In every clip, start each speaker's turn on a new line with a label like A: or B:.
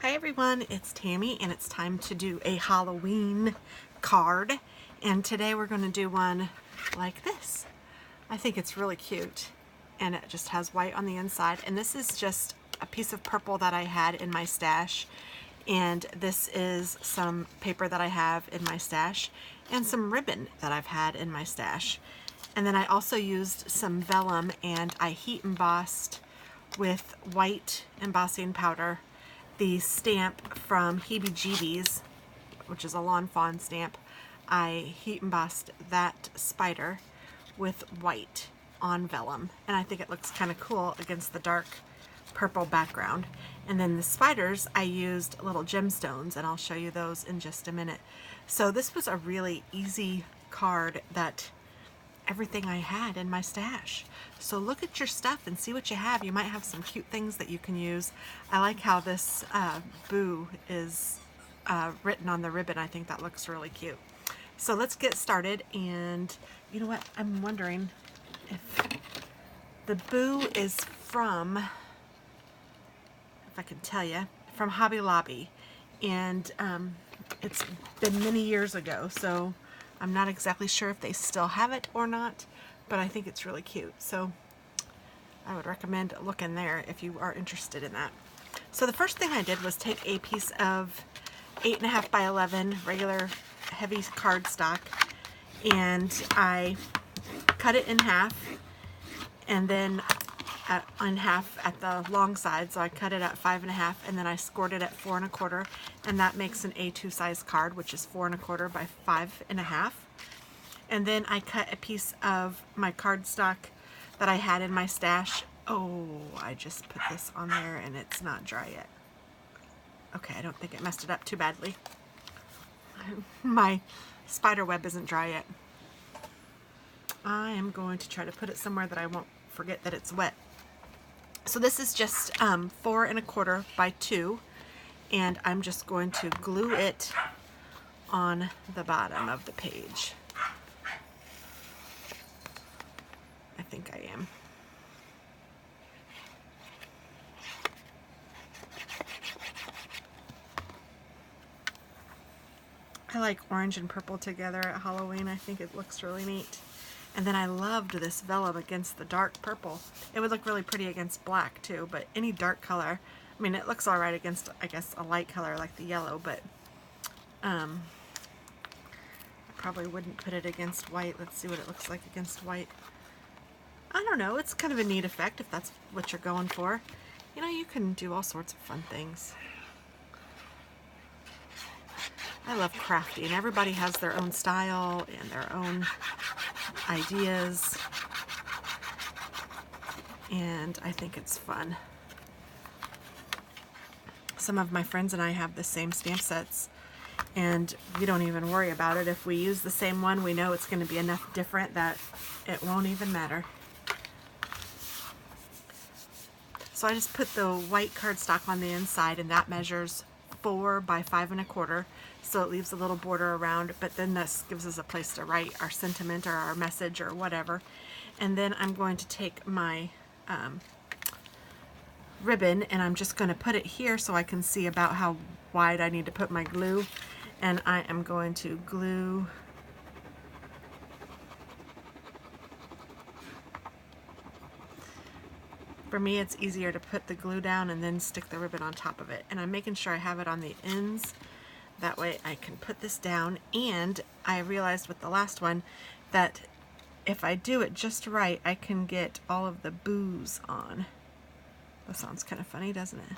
A: Hi everyone, it's Tammy and it's time to do a Halloween card, and today we're going to do one like this. I think it's really cute and it just has white on the inside, and this is just a piece of purple that I had in my stash, and this is some paper that I have in my stash and some ribbon that I've had in my stash. And then I also used some vellum and I heat embossed with white embossing powder the stamp from Heebie Jeebies, which is a Lawn Fawn stamp. I heat embossed that spider with white on vellum, and I think it looks kind of cool against the dark purple background. And then the spiders, I used little gemstones, and I'll show you those in just a minute. So this was a really easy card that everything I had in my stash. So look at your stuff and see what you have. You might have some cute things that you can use. I like how this boo is written on the ribbon. I think that looks really cute. So let's get started. And you know what? I'm wondering if the boo is from, if I can tell you, from Hobby Lobby. And it's been many years ago, so I'm not exactly sure if they still have it or not, but I think it's really cute. So I would recommend looking there if you are interested in that. So the first thing I did was take a piece of 8.5 by 11 regular heavy cardstock, and I cut it in half, and then in half at the long side, so I cut it at 5.5, and then I scored it at 4 1/4, and that makes an A2 size card, which is 4 1/4 by 5.5. And then I cut a piece of my cardstock that I had in my stash. Oh, I just put this on there and it's not dry yet. Okay, I don't think it messed it up too badly. My spider web isn't dry yet. I am going to try to put it somewhere that I won't forget that it's wet. So this is just 4 1/4 by 2, and I'm just going to glue it on the bottom of the page. I think I am. I like orange and purple together at Halloween. I think it looks really neat. And then I loved this vellum against the dark purple. It would look really pretty against black too, but any dark color, I mean, it looks all right against, I guess, a light color like the yellow, but I probably wouldn't put it against white. Let's see what it looks like against white. I don't know, it's kind of a neat effect if that's what you're going for. You know, you can do all sorts of fun things. I love crafting. Everybody has their own style and their own ideas, and I think it's fun. Some of my friends and I have the same stamp sets, and we don't even worry about it. If we use the same one, we know it's going to be enough different that it won't even matter. So I just put the white cardstock on the inside, and that measures 4 by 5 1/4, so it leaves a little border around, but then this gives us a place to write our sentiment or our message or whatever. And then I'm going to take my ribbon, and I'm just going to put it here so I can see about how wide I need to put my glue, and I am going to glue For me, it's easier to put the glue down and then stick the ribbon on top of it. And I'm making sure I have it on the ends. That way I can put this down. And I realized with the last one that if I do it just right, I can get all of the boos on. That sounds kind of funny, doesn't it?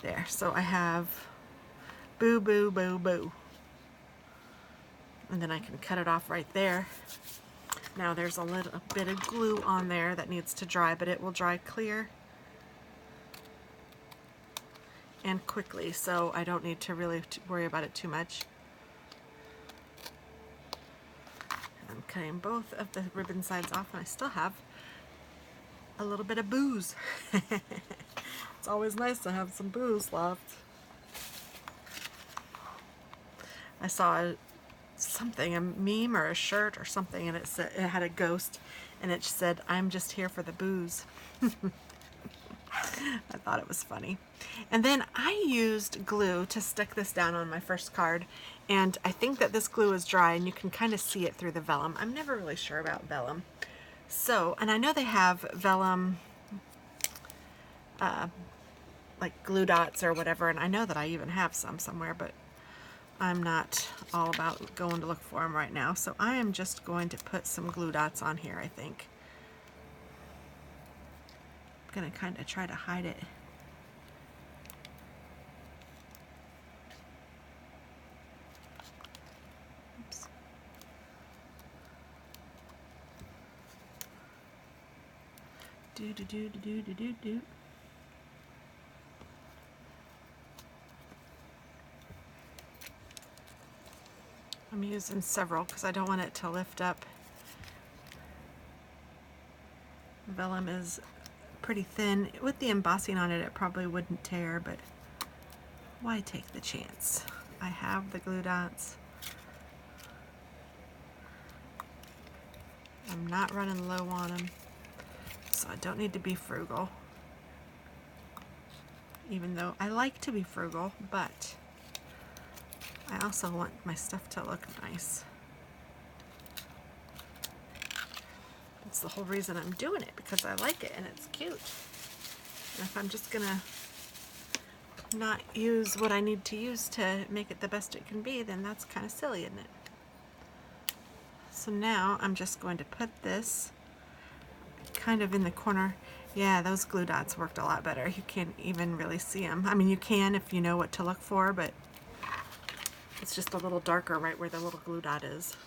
A: There. So I have boo, boo, boo, boo. And then I can cut it off right there. Now there's a little bit of glue on there that needs to dry, but it will dry clear and quickly, so I don't need to really worry about it too much. I'm cutting both of the ribbon sides off, and I still have a little bit of boos. It's always nice to have some boos left. I saw something, a meme or a shirt or something, and it said, it had a ghost, and it said, "I'm just here for the booze." I thought it was funny. And then I used glue to stick this down on my first card, and I think that this glue is dry and you can kind of see it through the vellum. I'm never really sure about vellum. So, and I know they have vellum like glue dots or whatever, and I know that I even have some somewhere, but I'm not all about going to look for them right now. So I am just going to put some glue dots on here, I think. I'm going to kind of try to hide it. Oops. Do do do do do do do. I'm using several because I don't want it to lift up. Vellum is pretty thin. With the embossing on it, it probably wouldn't tear, but why take the chance? I have the glue dots. I'm not running low on them, so I don't need to be frugal. Even though I like to be frugal, but I also want my stuff to look nice. That's the whole reason I'm doing it, because I like it and it's cute. And if I'm just gonna not use what I need to use to make it the best it can be, then that's kind of silly, isn't it? So now I'm just going to put this kind of in the corner. Yeah, those glue dots worked a lot better. You can't even really see them. I mean, you can if you know what to look for, but it's just a little darker right where the little glue dot is.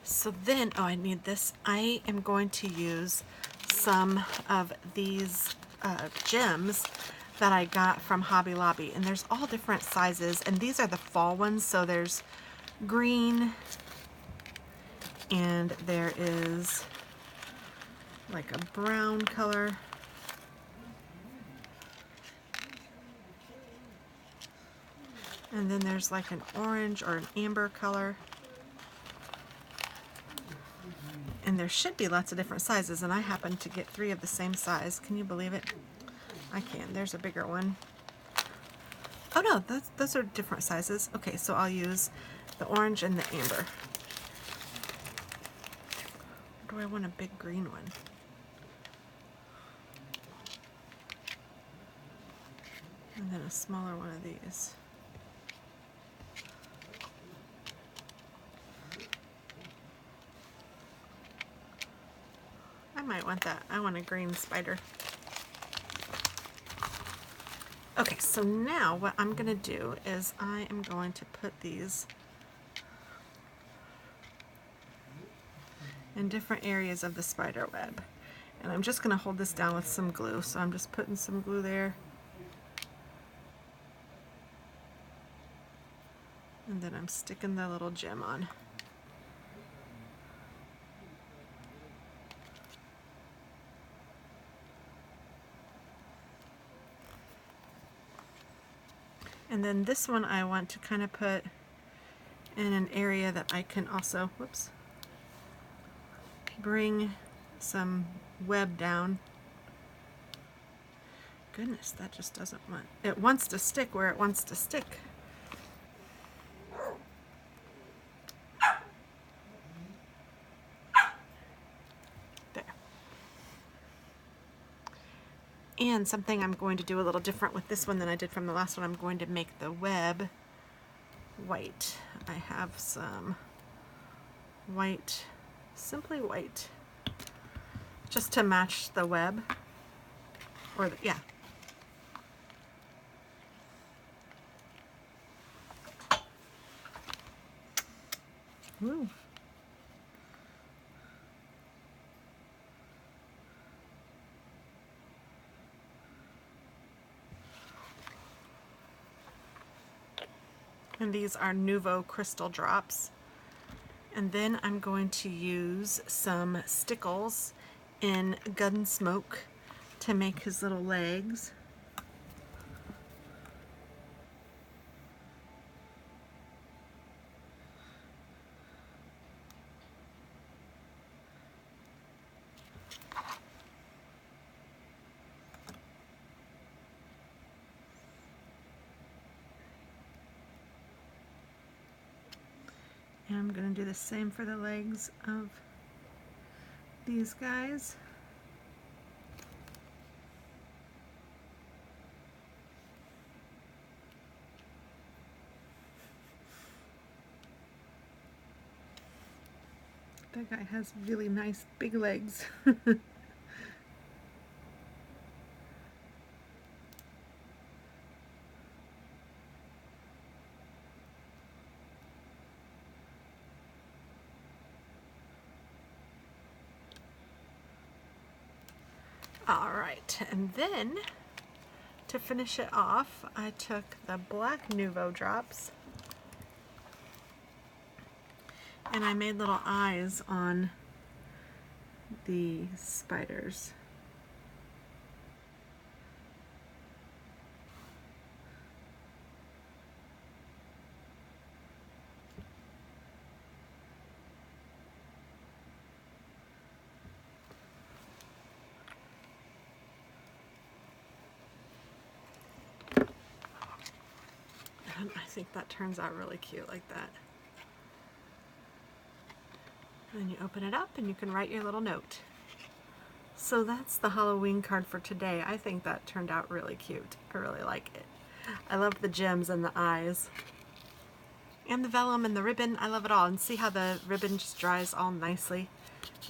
A: So then, oh, I need this. I am going to use some of these gems that I got from Hobby Lobby, and there's all different sizes, and these are the fall ones. So there's green, and there is like a brown color. And then there's like an orange or an amber color. And there should be lots of different sizes, and I happen to get 3 of the same size. Can you believe it? I can. There's a bigger one. Oh no, those are different sizes. Okay, so I'll use the orange and the amber. Or do I want a big green one? And then a smaller one of these. I might want that. I want a green spider. Okay, so now what I'm going to do is I am going to put these in different areas of the spider web. And I'm just going to hold this down with some glue. So I'm just putting some glue there. And then I'm sticking the little gem on. And then this one I want to kind of put in an area that I can also, whoops, bring some web down. Goodness, that just doesn't want, it wants to stick where it wants to stick. There. And something I'm going to do a little different with this one than I did from the last one, I'm going to make the web white. I have some white, simply white, just to match the web, or the, yeah. Ooh. And these are Nouveau crystal drops. And then I'm going to use some stickles in Gunsmoke to make his little legs. And I'm going to do the same for the legs of these guys. That guy has really nice big legs. Alright, and then to finish it off, I took the black Nuvo drops and I made little eyes on the spiders. And I think that turns out really cute like that. And then you open it up and you can write your little note. So that's the Halloween card for today. I think that turned out really cute. I really like it. I love the gems and the eyes. And the vellum and the ribbon. I love it all. And see how the ribbon just dries all nicely?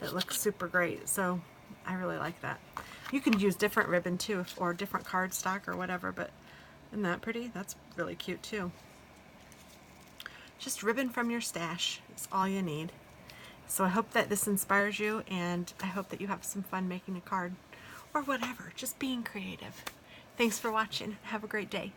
A: It looks super great. So I really like that. You can use different ribbon too, or different cardstock or whatever, but isn't that pretty? That's really cute too. Just ribbon from your stash is all you need. So I hope that this inspires you, and I hope that you have some fun making a card or whatever, just being creative. Thanks for watching. Have a great day.